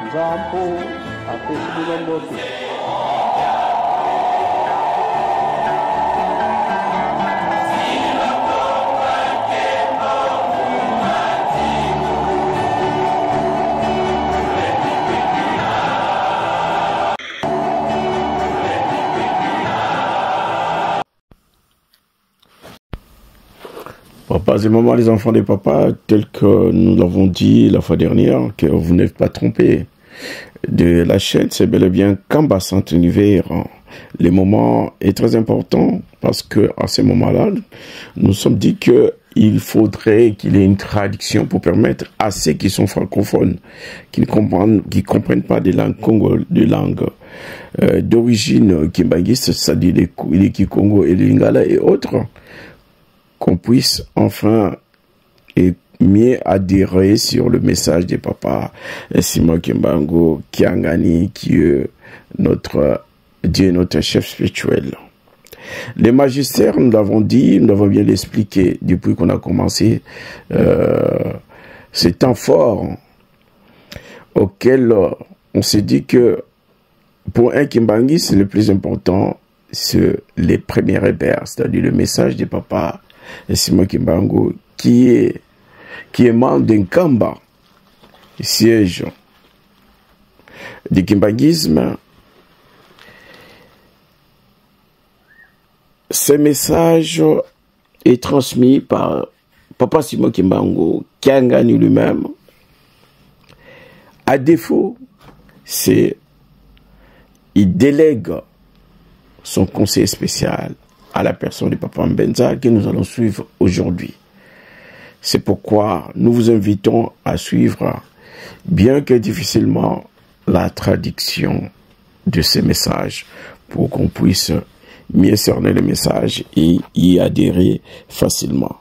Nzampo apesi bilomboki. Papas et mamans, les enfants des papas, tel que nous l'avons dit la fois dernière, que vous n'êtes pas trompés de la chaîne, c'est bel et bien Kamba Saint Univers. Le moment est très important parce que à ce moment-là, nous sommes dit que il faudrait qu'il y ait une traduction pour permettre à ceux qui sont francophones, qui ne comprennent pas des langues d'origine kimbanguiste, c'est-à-dire les Kikongo et les Lingala et autres, qu'on puisse enfin et mieux adhérer sur le message des papas Simon Kimbangu Kiangani, qui est notre Dieu, notre chef spirituel. Les magistères, nous l'avons dit, nous l'avons bien expliqué depuis qu'on a commencé ces temps forts auxquels on s'est dit que pour un Kimbanguiste, le plus important, c'est les premiers repères, c'est-à-dire le message des papas Simon Kimbangu, qui est membre d'un Kamba, siège du Kimbanguisme. Ce message est transmis par Papa Simon Kimbangu, Kiangani lui-même. À défaut, il délègue son conseil spécial à la personne de Papa Mbenza que nous allons suivre aujourd'hui. C'est pourquoi nous vous invitons à suivre, bien que difficilement, la traduction de ces messages pour qu'on puisse mieux cerner le message et y adhérer facilement.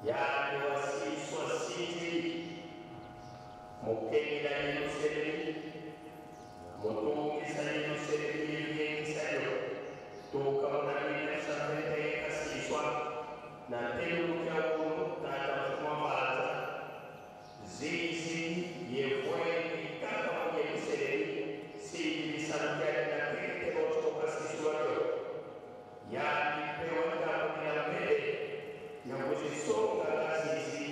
yani wasiswa siti mukengera inosereri mutungisa inosereri yengisayo tukabonanira sabete kasiswa na telu ya unu tatamfumabaza zizi yefweni kaka mwenyesereri sidi sanjari na kete ocho kasiswa yani pewa kama ya mbele na kuzisonga kasisi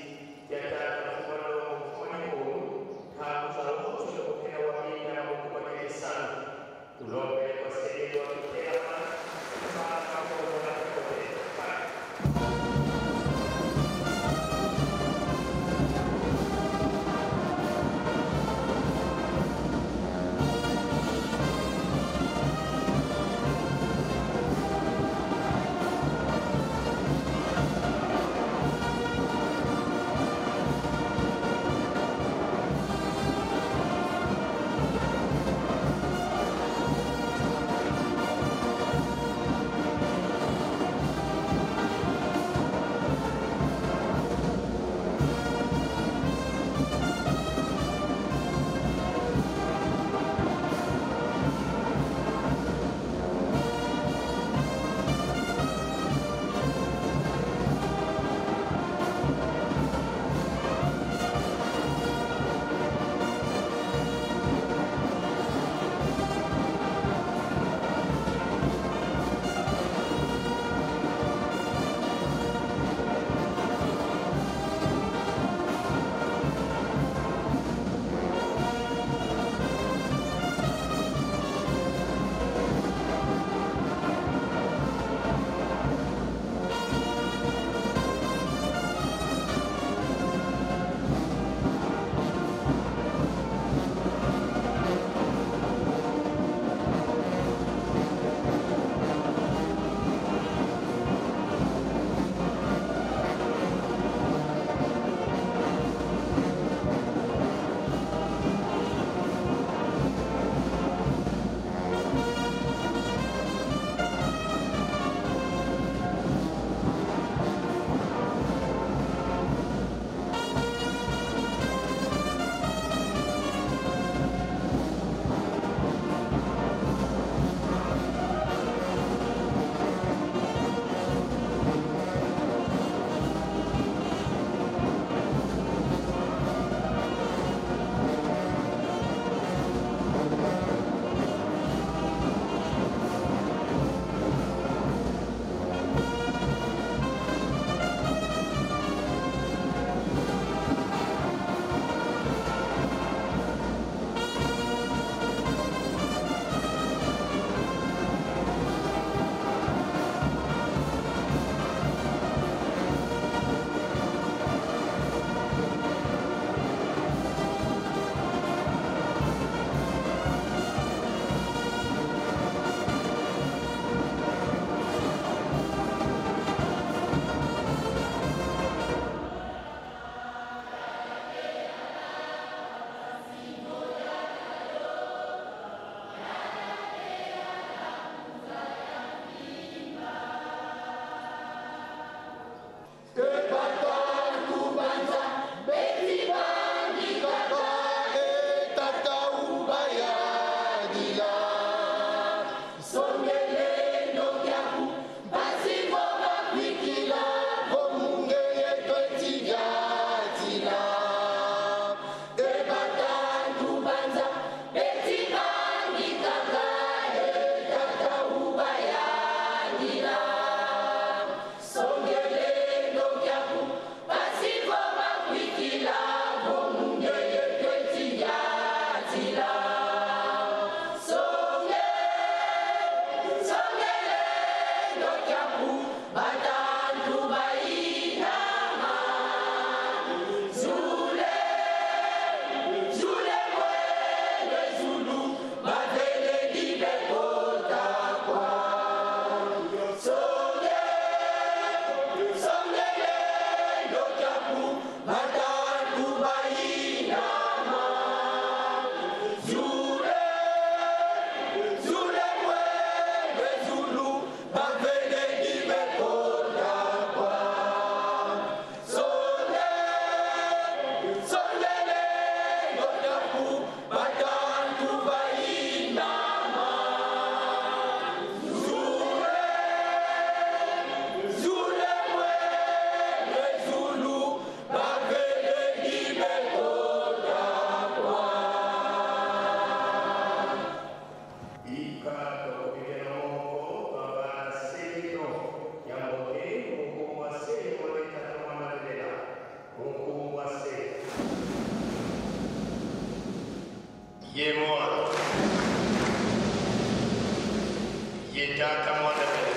yatatamfumano mfumani huu hakuzawote kupea wamina mkumakili sana ulombe kwa sehemu wa kupea mpaka kwa Tata Mwanda Mbele.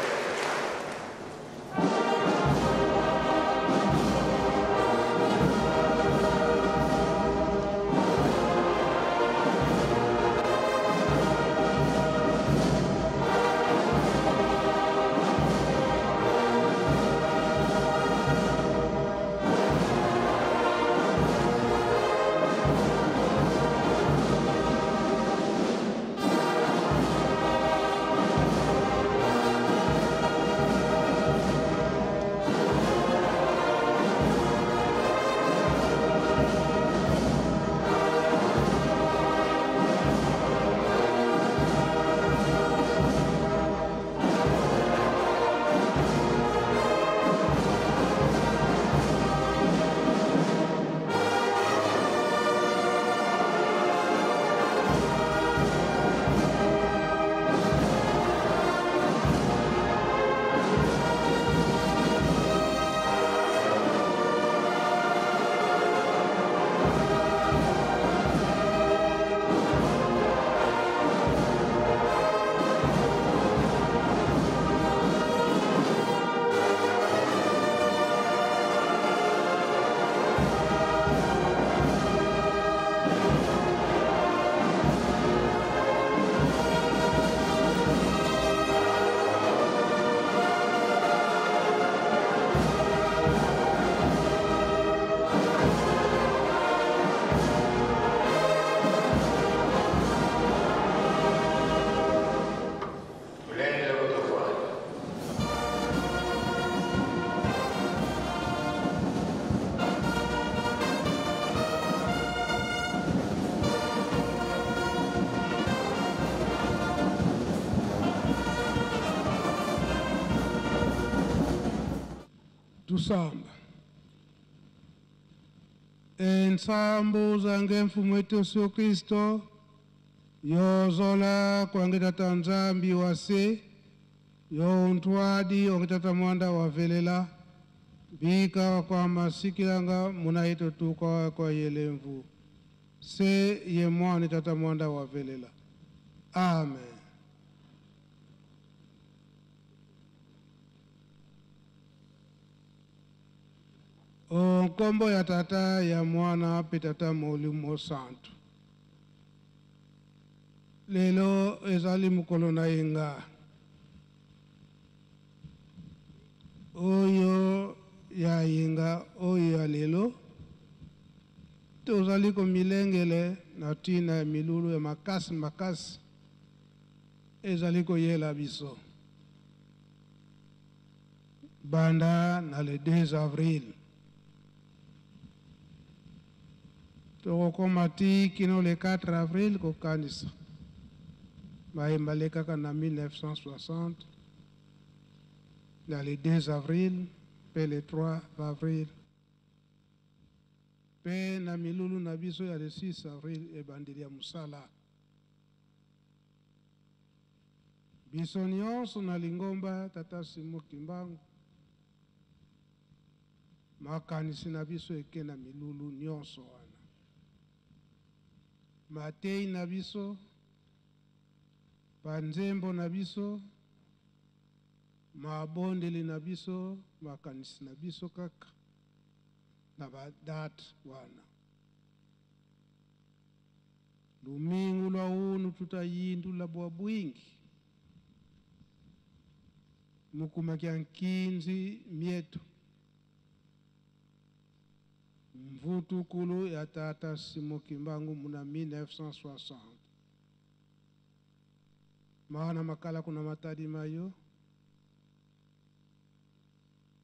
Tusamba. Ensambu zange mfumu wetu Yesu Kristo yozola kwangeta tanzambi wase yo untwadi ongeta mwanda wavelela bika kwa masikilanga munaito tuka kwa yelemvu se ye mwana tata mwanda wavelela. Amen. Kombo ya tata ya mwana pitata molimu santu. Lelo ezali mukolo na inga. Oyo ya inga, oyo ya lelo. Tozali ko milengele na tina milulu ya makasi. Ezali ko yela biso. Banda na le 2 avril. Tokomati kino le 4 avril ko kanisa. Maïmbaleka en 1960. Dans le 2 avril, puis le 3 avril. Puis na milulu na biso ya le 6 avril e bandeli ya musala. Biso nyonso na lingomba tata Simo Kimbangu. Makanisi na biso eke na milulu nyonso wana. Matei na biso, panzembo na biso, mabondeli na biso, makanisi na biso kaka, na badat wana. Lumingu lwa unu tutayindu la bwa bwingi. Mukumakia nkinzi mietu. Mvutu kulu ya tata Simo Kimbangu muna 1960. Maana makala kuna matadi mayo.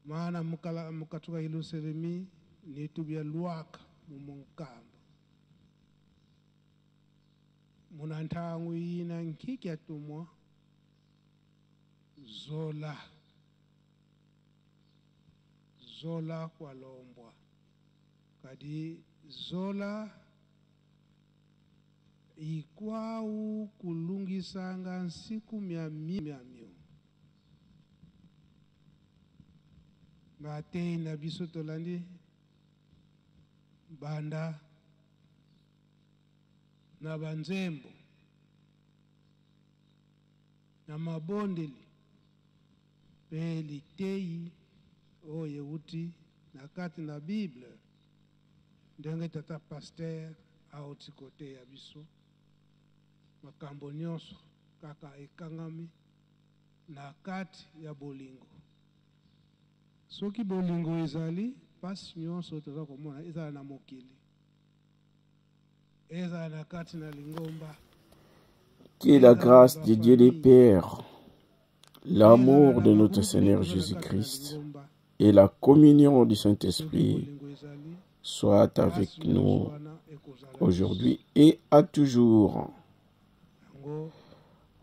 Maana mukatuka ilu selemi ni tubia luaka mumunkamba. Muna ntangu ina nkiki atumwa Zola kwa lombwa. Kadi Zola ikwau kulungisanga nsiku miamio. Matei na biso tolandi banda na banzembo na mabondeli pe litei oyo euti na kati na Bible ndenge tata pasteur auti kote ya biso makambo nyonso kaka ekangami na kati ya bolingo. Soki bolingo ezali pasi nyonso toza komona ezala na mokili ezala na kati na lingomba. Que la grâce de Dieu le Père, l'amour de notre Seigneur Jésus-Christ et la communion du Saint-Esprit soient avec nous aujourd'hui et à toujours.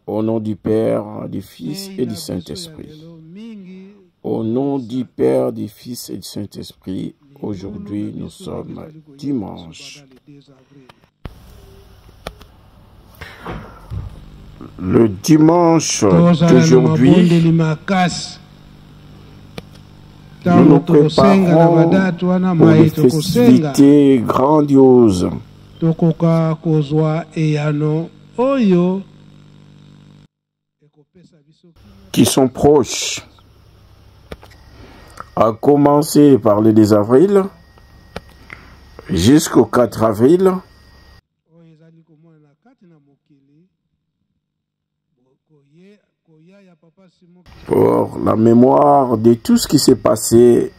Au nom du Père, du Fils et du Saint-Esprit. Au nom du Père, du Fils et du Saint-Esprit, aujourd'hui nous sommes dimanche. Le dimanche d'aujourd'hui, nous nous préparons pour les festivités grandioses qui sont proches, à commencer par le 2 avril jusqu'au 4 avril. Pour la mémoire de tout ce qui s'est passé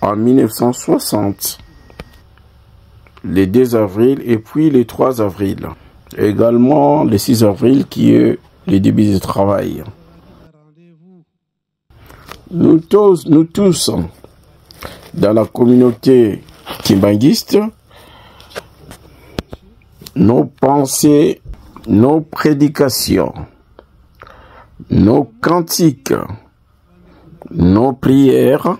en 1960, le 2 avril et puis le 3 avril. Également le 6 avril qui est le début du travail. Nous tous, dans la communauté kimbanguiste, nos pensées, nos prédications, nos cantiques, nos prières,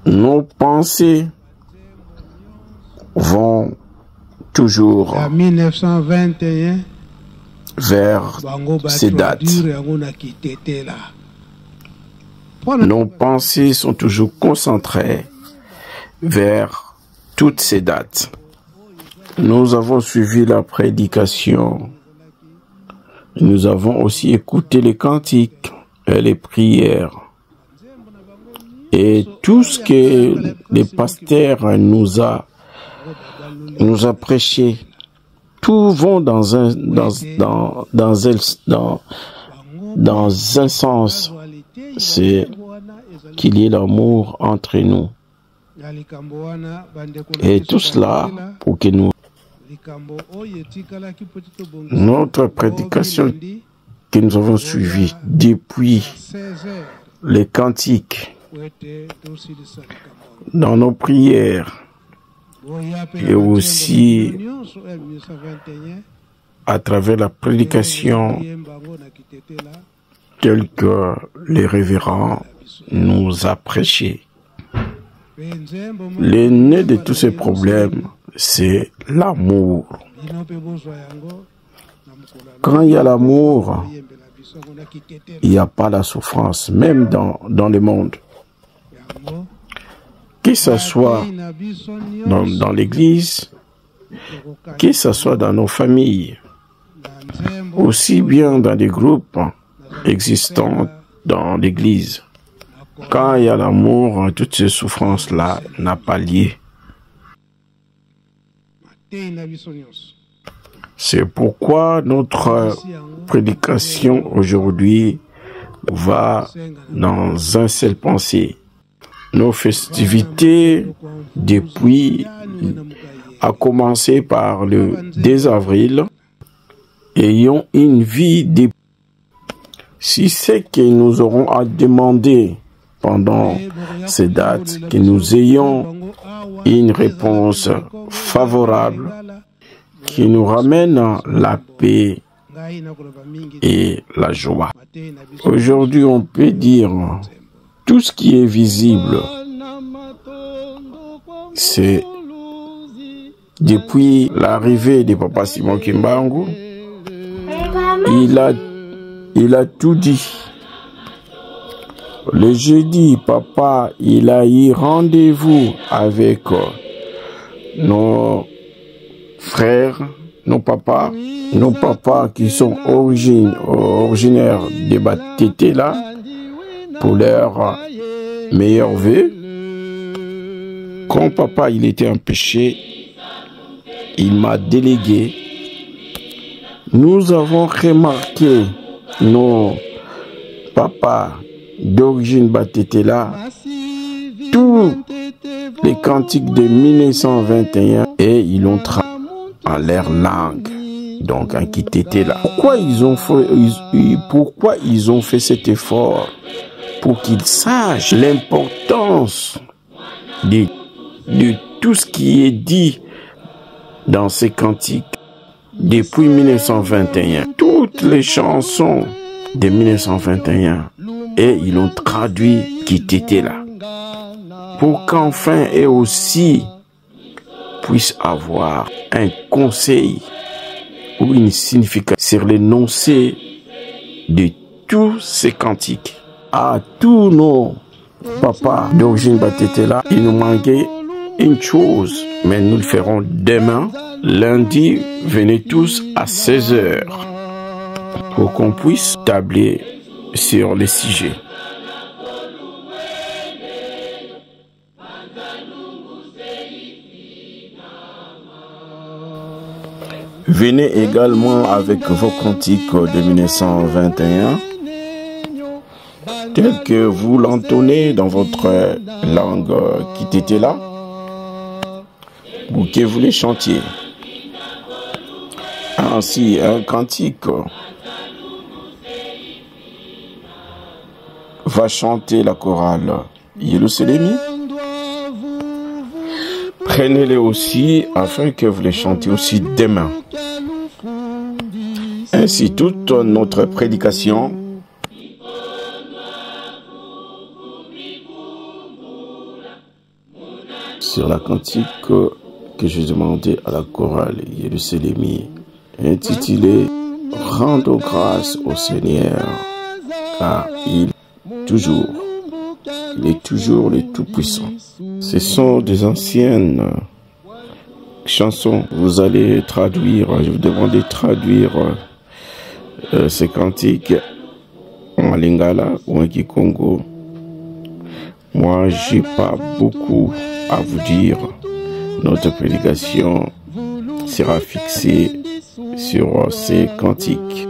nos pensées vont toujours vers ces dates. Nos pensées sont toujours concentrées vers toutes ces dates. Nous avons suivi la prédication. Nous avons aussi écouté les cantiques et les prières. Et tout ce que les pasteurs nous a prêché, tout vont dans un sens. C'est qu'il y ait l'amour entre nous. Et tout cela pour que notre prédication que nous avons suivie depuis les cantiques, dans nos prières, et aussi à travers la prédication telle que les révérends nous a prêché. Le nez de tous ces problèmes, c'est l'amour. Quand il y a l'amour, il n'y a pas la souffrance, même dans le monde. Que ce soit dans l'église, que ce soit dans nos familles, aussi bien dans des groupes existants dans l'église. Quand il y a l'amour, toutes ces souffrances-là n'ont pas lieu. C'est pourquoi notre prédication aujourd'hui va dans un seul pensée. Nos festivités, depuis, à commencer par le 2 avril, ayons une vie de... Si c'est que nous aurons à demander pendant ces dates, que nous ayons une réponse favorable qui nous ramène la paix et la joie. Aujourd'hui, on peut dire tout ce qui est visible, c'est depuis l'arrivée de Papa Simon Kimbangu, il a tout dit. Le jeudi, Papa, il a eu rendez-vous avec nos frères, nos papas qui sont originaires de Batété là. pour leur meilleur vœu. Quand papa il était en péché, il m'a délégué. Nous avons remarqué nos papas d'origine Batetela, tous les cantiques de 1921 et ils l'ont traduit en leur langue, donc en Kitetela. Pourquoi ils ont fait cet effort? Pour qu'ils sachent l'importance de tout ce qui est dit dans ces cantiques depuis 1921. Toutes les chansons de 1921 et ils ont traduit Kitetela pour qu'enfin eux aussi puissent avoir un conseil ou une signification sur l'énoncé de tous ces cantiques. À tous nos papas d'origine Batetela, il nous manquait une chose, mais nous le ferons demain. Lundi, venez tous à 16h pour qu'on puisse tabler sur les sujets. Venez également avec vos cantiques de 1921, tels que vous l'entonnez dans votre langue Kitetela, ou que vous les chantiez. Ainsi, un cantique va chanter la chorale Yerusalemi. Prenez-les aussi afin que vous les chantiez aussi demain. Ainsi, toute notre prédication sur la cantique que j'ai demandé à la chorale Yerusalemi, intitulée « Rendre grâce au Seigneur, car il est toujours le Tout-Puissant ». Ce sont des anciennes chansons. Vous allez traduire, je vous demande de traduire ces cantiques en lingala ou en kikongo. Moi, j'ai pas beaucoup à vous dire. Notre prédication sera fixée sur ces cantiques.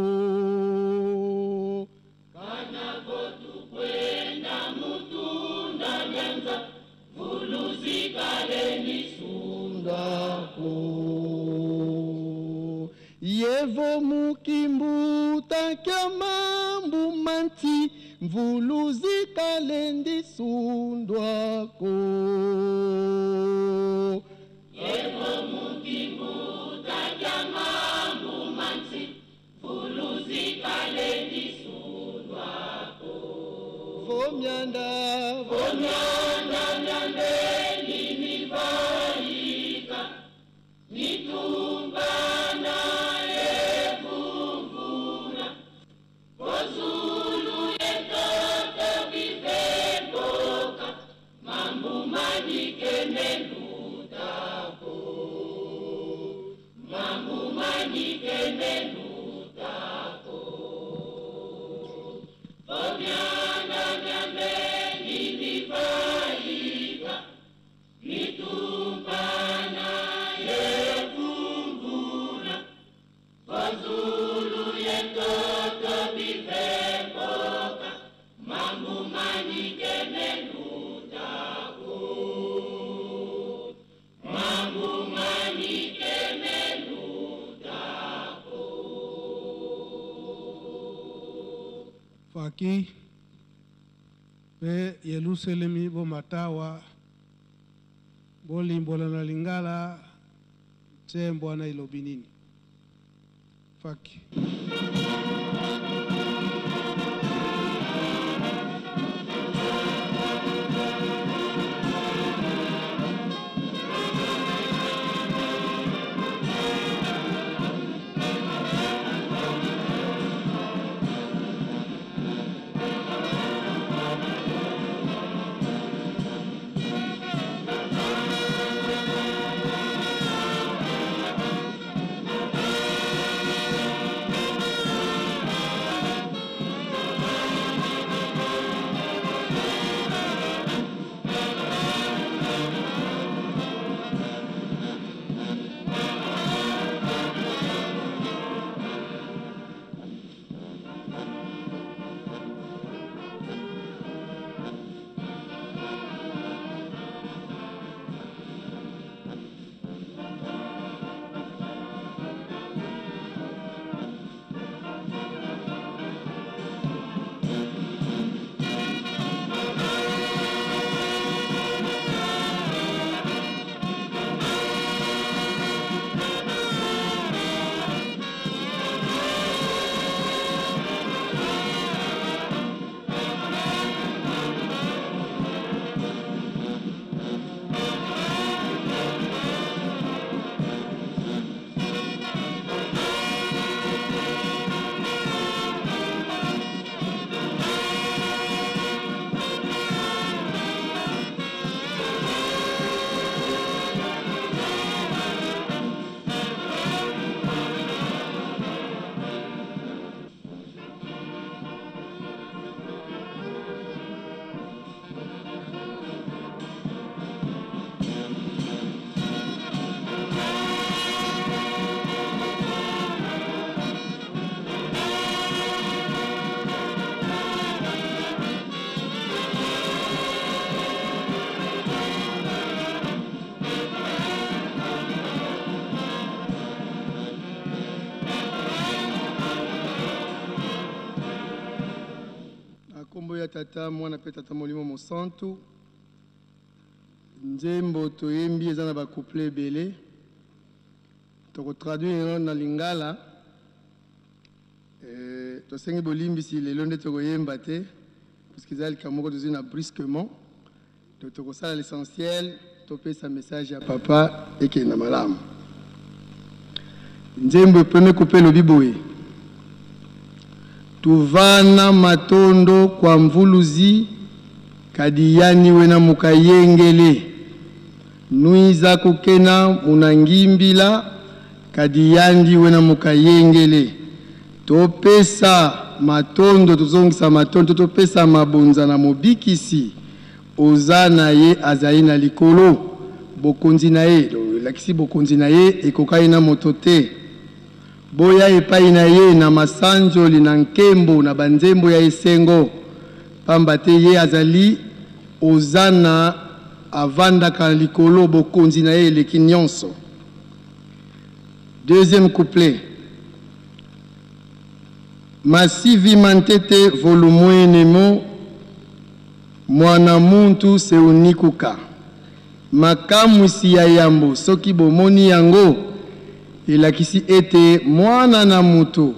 Yevo mukimbuta kyamambu manti mvuluzi kalendi sundwako. Yevo mukimbuta kyamambu manti mvuluzi kalendi sundwako. Vomyanda nyandeni nivaika nitumbana evungura kozulu yetoto bivekoka mambu manikene lutako mambu manikene lutako omyana nyambeni nivaika nitumbana evungura kozulu yetoto bivekoka mambu manikene lutako mambu manikene lutako. Faki pe Yerusalemi bo matawa bolimbola na lingala tembo na ilobinini. Faki. tata mwana pe tata molimo mosantu nzembo toyembi eza na ba couple belé to traduire na lingala to sengi bolimbi si lelo nde to yemba te parce que zali kamoko tozina brusquement to sala l'essentiel to pesa message à papa et que na malamu nzembo premier couple lobi boye tuvana matondo kwa mvuluzi kadiyani wena mukayengele nuiza kukena munangimbila kadiyandi wena mukayengele topesa matondo tuzongisa matondo topesa mabonza na mobikisi ozana ye azali na likolo bokonzi na ye lakisi bokonzi na ye ekokai na motote boya epai na ye na masanjoli na nkembo na banzembo ya esengo pamba te ye azali ozana avandaka likolo bokonzi na ye eleki nyonso. Deuxième couplet. Masivi mantete volumwenemo mwana muntu seunikuka makamwisi ya yambo soki bomoni yango elakisi ete mwana na mutu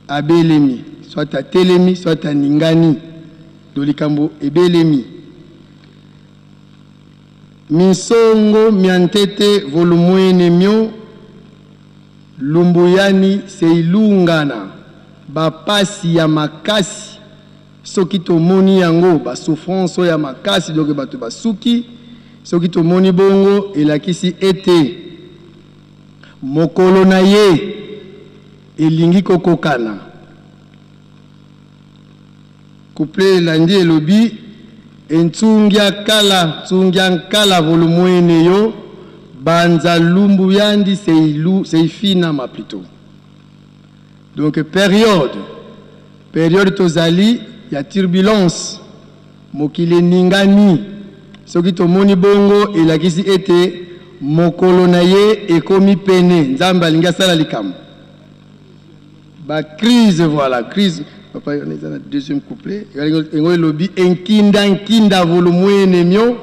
abelemi soit atelemi soit ningani do likambo ebelemi misongo miantete volumwenemyo lumbuyani seilungana bapasi ya makasi soki tomoni yango ba souffrance ya makasi donc bato basuki soki tomoni bongo elakisi ete mokolo na ye elingi kokokana. Couple landi elobi entsungia kala volumwene yo banza lumbu yandi seifina ma plutôt. Donc période tozali ya turbulence mokile ningani soki tomoni bongo elakisi ete mokolo na ye ekomi pene nzambe alingi asala likambo ba crise voilà crise papa on est dans le deuxième couplet ngo elobi enkinda volumwene myo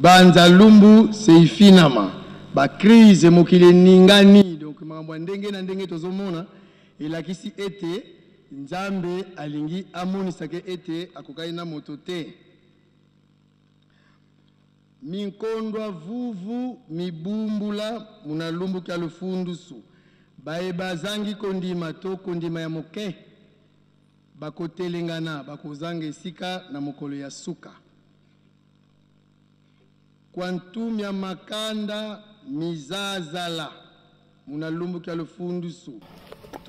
banza lumbu seifinama ba crise mokile ningani donc mambo ndenge na ndenge tozomona elakisi ete nzambe alingi amonisake ete akokai na moto te. Minkondwa vuvu mibumbula munalumbu kya lufundusu bae bazangi kondima to kondima ya moke bakotelengana bakozanga esika na mokolo ya suka kwantum ya makanda mizazala munalumbu kya lufundusu.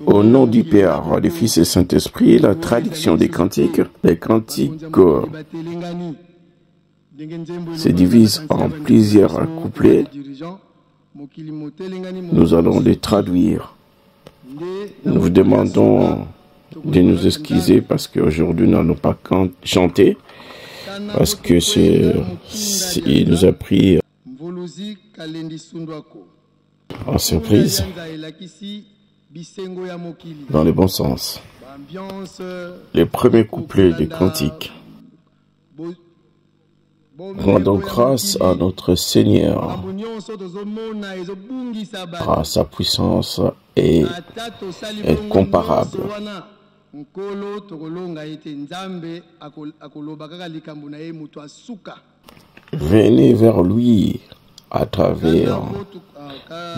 Au nom du Père, du Fils et Saint-Esprit, la traduction des cantiques se divise en plusieurs couplets. Nous allons les traduire. Nous vous demandons de nous excuser parce qu'aujourd'hui nous n'allons pas chanter, parce que il nous a pris en surprise, dans le bon sens. Le premier couplet des cantiques. Rendons grâce à notre Seigneur, car sa puissance est incomparable. Venez vers lui à travers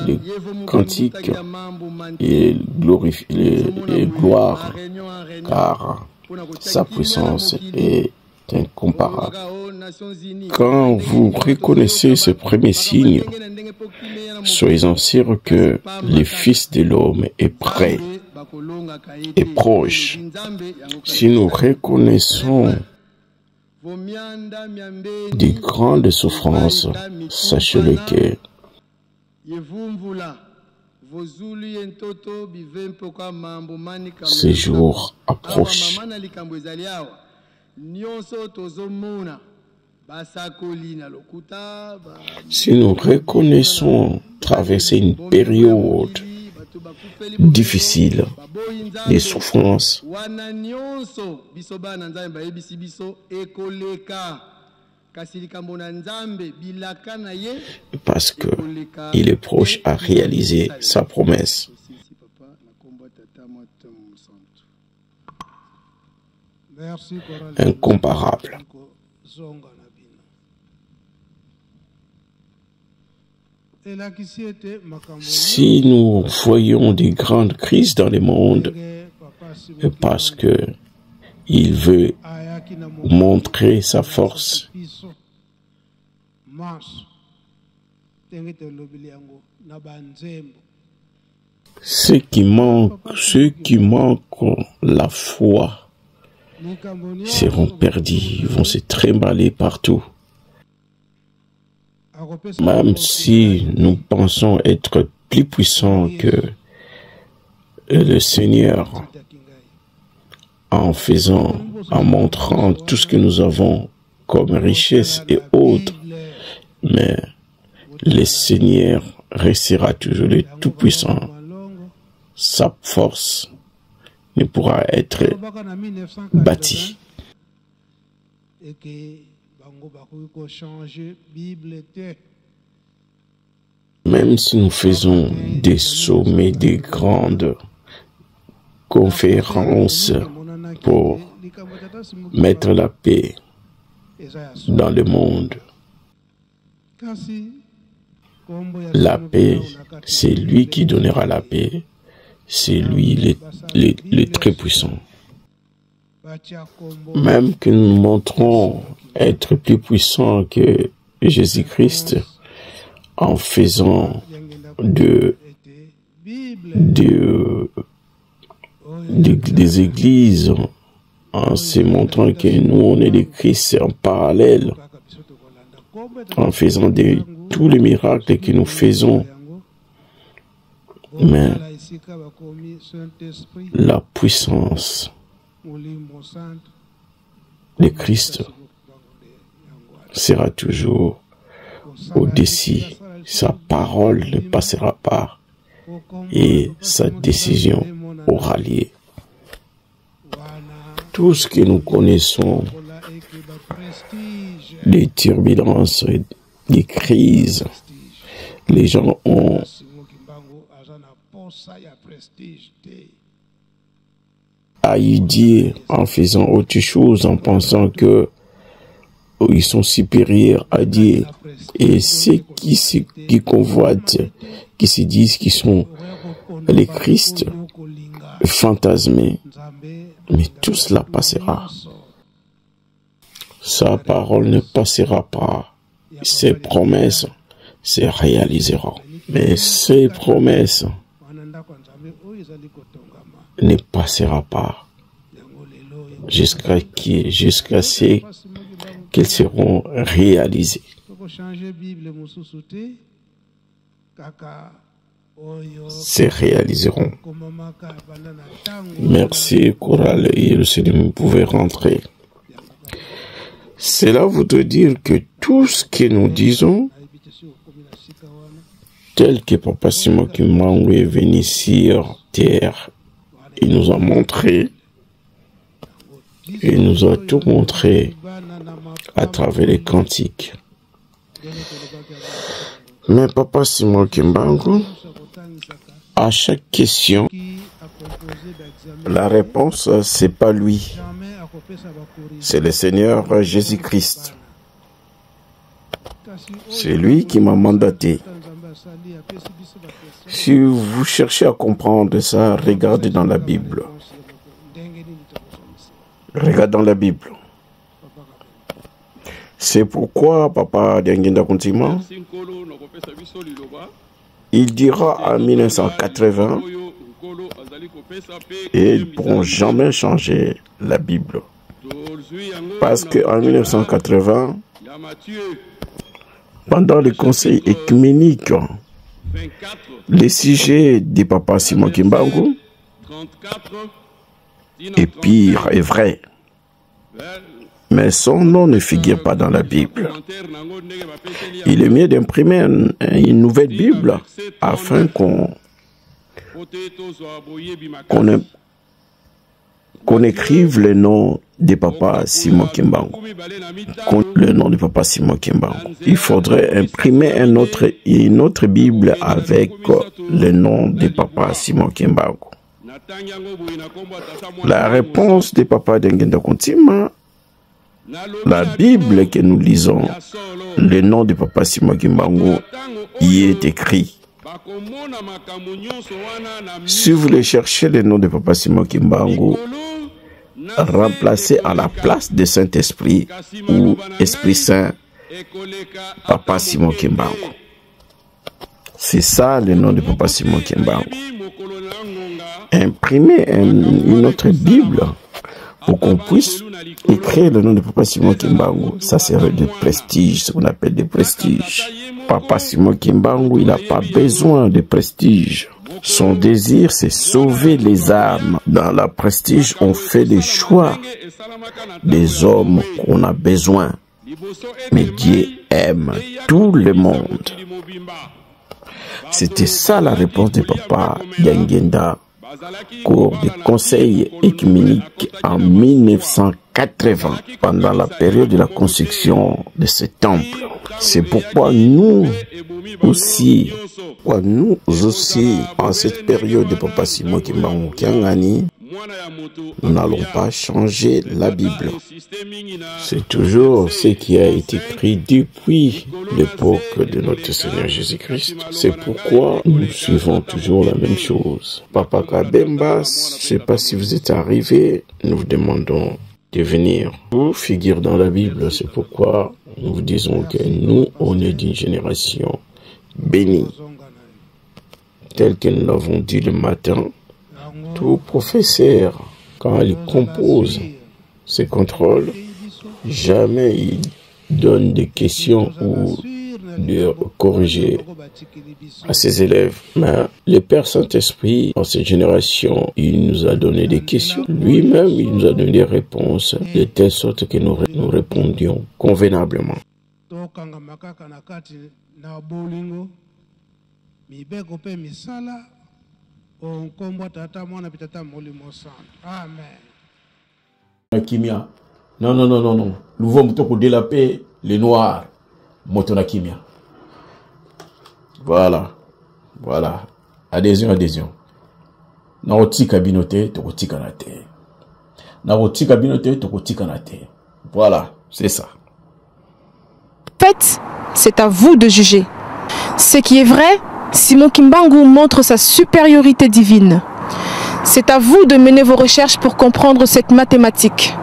les cantiques et gloire, car sa puissance est incomparable. Quand vous reconnaissez ce premier signe, soyez-en sûrs que le Fils de l'homme est prêt et proche. Si nous reconnaissons des grandes souffrances, sachez-le que ces jours approchent. Si nous reconnaissons traverser une période difficiles, les souffrances, parce qu'il est proche à réaliser sa promesse. Incomparable. Si nous voyons des grandes crises dans le monde, parce que il veut montrer sa force, ceux qui manquent la foi seront perdus, ils vont se trimballer partout. Même si nous pensons être plus puissants que le Seigneur en montrant tout ce que nous avons comme richesse et autres, mais le Seigneur restera toujours le Tout-Puissant. Sa force ne pourra être bâtie. Même si nous faisons des sommets, des grandes conférences pour mettre la paix dans le monde, la paix, c'est lui qui donnera la paix, c'est lui le très puissant. Même que nous montrons être plus puissants que Jésus-Christ en faisant des églises, en se montrant que nous, on est des Christ en parallèle, en faisant tous les miracles que nous faisons. Mais la puissance de Christ sera toujours au-dessus. Sa parole ne passera pas et sa décision aura lieu. Tout ce que nous connaissons, les turbulences, les crises, les gens ont haï Dieu en faisant autre chose, en pensant que ils sont supérieurs à Dieu. Et ceux qui convoitent, qui se disent qu'ils sont les Christ fantasmés, mais tout cela passera. Sa parole ne passera pas. Ses promesses se réaliseront. Mais ses promesses ne passera pas jusqu'à ce qu'elles seront réalisées. Se réaliseront. Merci, Chorale, et le Seigneur, vous pouvez rentrer. Cela voudrait dire que tout ce que nous disons, tel que Papa Simon Kimbangu est venu sur terre, il nous a montré, il nous a tout montré à travers les cantiques. Mais Papa Simon Kimbangu, à chaque question, la réponse, c'est pas lui. C'est le Seigneur Jésus-Christ. C'est lui qui m'a mandaté. Si vous cherchez à comprendre ça, regardez dans la Bible. Regarde dans la Bible. C'est pourquoi Papa Diangenda Kuntima, il dira en 1980, et ils ne pourront jamais changer la Bible. Parce qu'en 1980, pendant le conseil écuménique, le sujet de Papa Simon Kimbangu est pire et vrai. Mais son nom ne figure pas dans la Bible. Il est mieux d'imprimer une nouvelle Bible afin qu'on qu'on écrive le nom de Papa Simon Kimbangu. Le nom de Papa Simon Kimbangu. Il faudrait imprimer une autre Bible avec le nom de Papa Simon Kimbangu. La réponse de Papa Dengenda Kontima, la Bible que nous lisons, le nom de Papa Simon Kimbangu y est écrit. Si vous voulez chercher le nom de Papa Simon Kimbangu, remplacé à la place de Saint-Esprit ou Esprit Saint, Papa Simon Kimbangu. C'est ça le nom de Papa Simon Kimbangu. Imprimez une autre Bible pour qu'on puisse écrire le nom de Papa Simon Kimbangu. Ça serait de prestige, ce qu'on appelle de prestige. Papa Simon Kimbangu, il n'a pas besoin de prestige. Son désir, c'est sauver les âmes. Dans la prestige, on fait des choix des hommes qu'on a besoin. Mais Dieu aime tout le monde. C'était ça la réponse de Papa Dengenda, cours de conseil écuménique en 1980, pendant la période de la construction de ce temple. C'est pourquoi nous aussi, en cette période de Papa Simon Kimbangu Kiangani, nous n'allons pas changer la Bible. C'est toujours ce qui a été écrit depuis l'époque de notre Seigneur Jésus-Christ. C'est pourquoi nous suivons toujours la même chose. Papa Kabemba, je ne sais pas si vous êtes arrivé, nous vous demandons de venir. Vous figure dans la Bible, c'est pourquoi nous vous disons que nous, on est d'une génération bénie. Tel que nous l'avons dit le matin, tout professeur, quand il compose ses contrôles, jamais il donne des questions ou de corriger à ses élèves. Mais le Père Saint-Esprit, en cette génération, il nous a donné des questions. Lui-même, il nous a donné des réponses, de telle sorte que nous répondions convenablement. Kimia. Non. Nous voulons délaper les noirs. Motona Kimia. Voilà. Adhésion. Naoti kabinote, tokoti kanate. Naoti kabinote, tokoti kanate. Voilà, c'est ça. En fait, c'est à vous de juger. Ce qui est vrai, Simon Kimbangu montre sa supériorité divine. C'est à vous de mener vos recherches pour comprendre cette mathématique.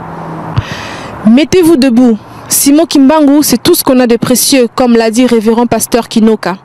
Mettez-vous debout. Simon Kimbangu, c'est tout ce qu'on a de précieux, comme l'a dit révérend pasteur Kinoka.